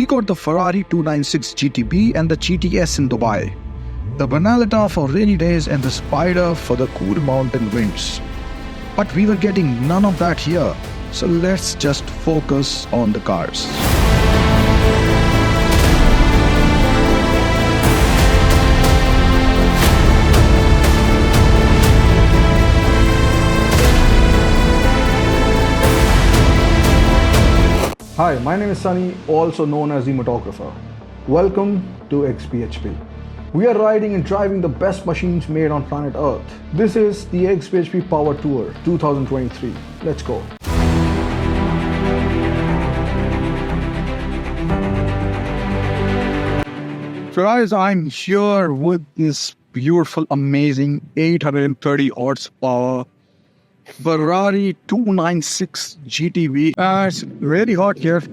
we got the Ferrari 296 GTB and the GTS in Dubai, the Banalita for rainy days and the Spider for the cool mountain winds. But we were getting none of that here, so let's just focus on the cars. Hi, my name is Sunny, also known as the Motographer. Welcome to XPHP. We are riding and driving the best machines made on planet Earth. This is the XPHP Power Tour 2023. Let's go. So guys, I'm here with this beautiful, amazing 830 horsepower Ferrari 296 GTB. It's really hot here,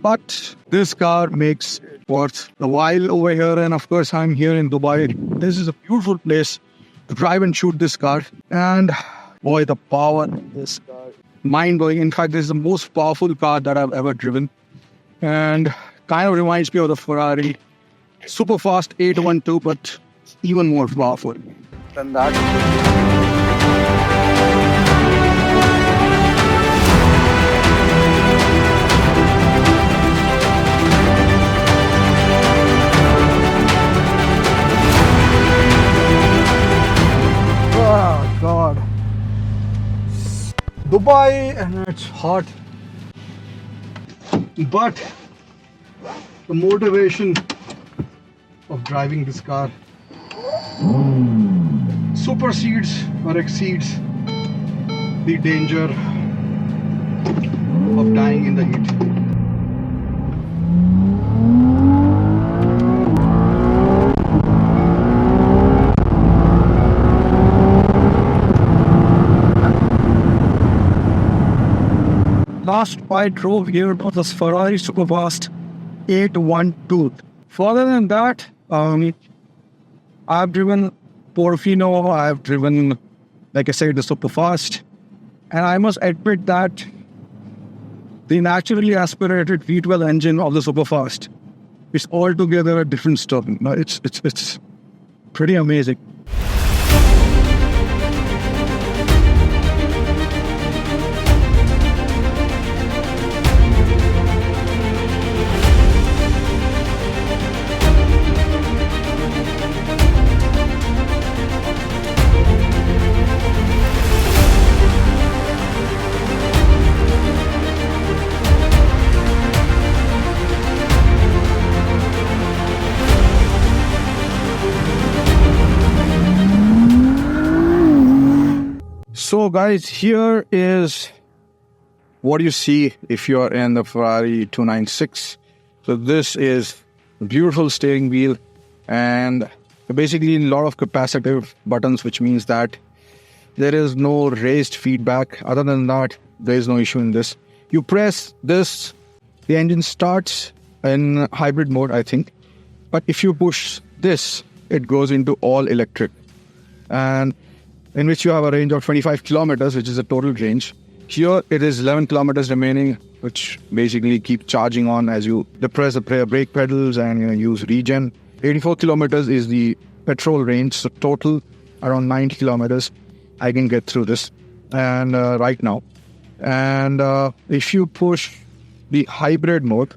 but this car makes it worth the while over here. And of course, I'm here in Dubai. This is a beautiful place to drive and shoot this car. And boy, the power of this car, mind-blowing. In fact, this is the most powerful car that I've ever driven. And kind of reminds me of the Ferrari super fast 812, but even more powerful than that. Oh God. Dubai and it's hot. But the motivation of driving this car supersedes or exceeds the danger of dying in the heat. Last I drove here was this Ferrari Superfast 812. Further than that, I've driven Portofino, I've driven, like I said, the Superfast, and I must admit that the naturally aspirated V12 engine of the Superfast is altogether a different story. It's pretty amazing. So guys, here is what you see if you are in the Ferrari 296. So this is a beautiful steering wheel and basically a lot of capacitive buttons, which means that there is no raised feedback. Other than that, there is no issue in this. You press this, the engine starts in hybrid mode, I think. But if you push this, it goes into all electric. And in which you have a range of 25 kilometers, which is the total range. Here it is 11 kilometers remaining, which basically keep charging on as you depress the brake pedals and use regen. 84 kilometers is the petrol range, so total around 90 kilometers I can get through this and right now. And if you push the hybrid mode,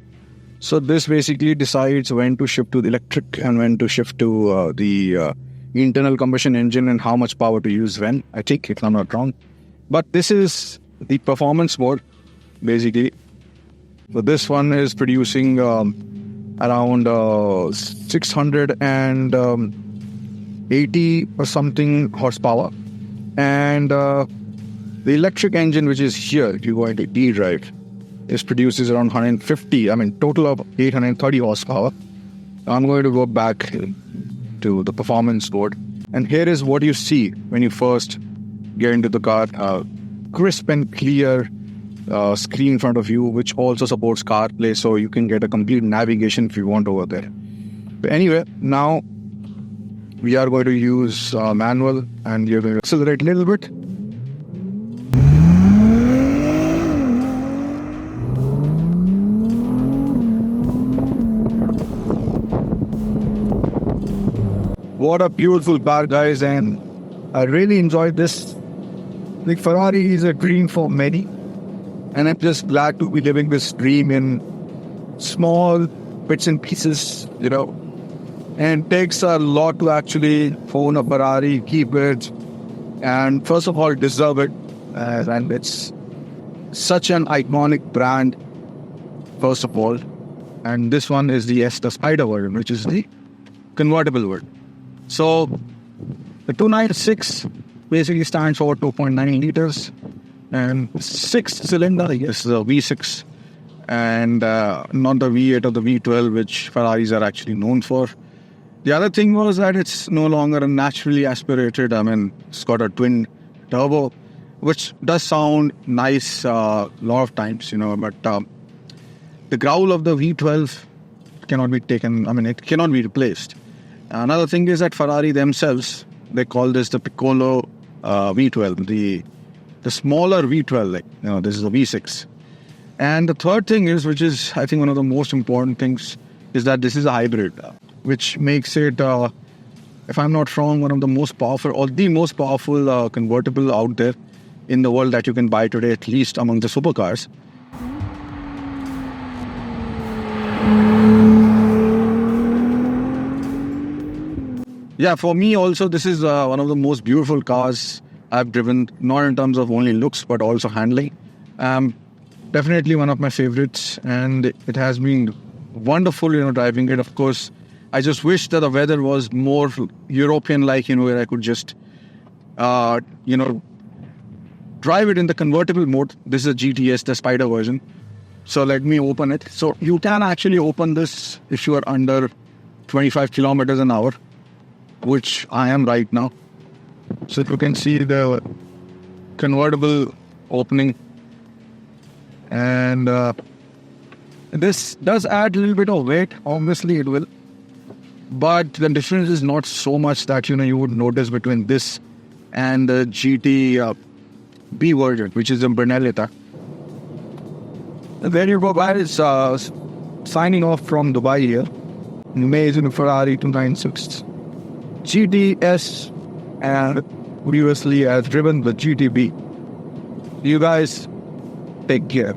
so this basically decides when to shift to the electric and when to shift to the internal combustion engine and how much power to use when, I think, if I'm not wrong. But this is the performance mode, basically. So this one is producing around 680 or something horsepower. And the electric engine, which is here, if you go into D drive, this produces around 150, total of 830 horsepower. I'm going to go back to the performance mode. And here is what you see when you first get into the car. Crisp and clear screen in front of you, which also supports CarPlay, so you can get a complete navigation if you want over there. But anyway, now we are going to use manual, and you're going to accelerate a little bit. What a beautiful car, guys, and I really enjoyed this. Like, Ferrari is a dream for many, and I'm just glad to be living this dream in small bits and pieces, and it takes a lot to actually own a Ferrari, keep it, and first of all, deserve it. And it's such an iconic brand, first of all. And this one is the Spider version, which is the convertible version. So the 296 basically stands for 2.9 liters and 6-cylinder, yes, the V6, and not the V8 or the V12, which Ferraris are actually known for. The other thing was that it's no longer a naturally aspirated. It's got a twin turbo, which does sound nice a lot of times, but the growl of the V12 cannot be taken, it cannot be replaced. Another thing is that Ferrari themselves, they call this the Piccolo V12, the smaller V12, this is a V6. And the third thing is, which is I think one of the most important things, is that this is a hybrid, which makes it, if I'm not wrong, one of the most powerful or the most powerful convertible out there in the world that you can buy today, at least among the supercars. Yeah, for me also, this is one of the most beautiful cars I've driven, not in terms of only looks, but also handling. Definitely one of my favorites, and it has been wonderful, driving it. Of course, I just wish that the weather was more European-like, where I could just, drive it in the convertible mode. This is a GTS, the Spider version. So let me open it. So you can actually open this if you are under 25 kilometers an hour, which I am right now. So you can see the convertible opening. And this does add a little bit of weight. Obviously it will. But the difference is not so much that, you would notice between this and the GT B version, which is in Brunellata. There you go, guys. Signing off from Dubai here. Amazing Ferrari 296 GTS, and previously has driven the GTB. You guys take care.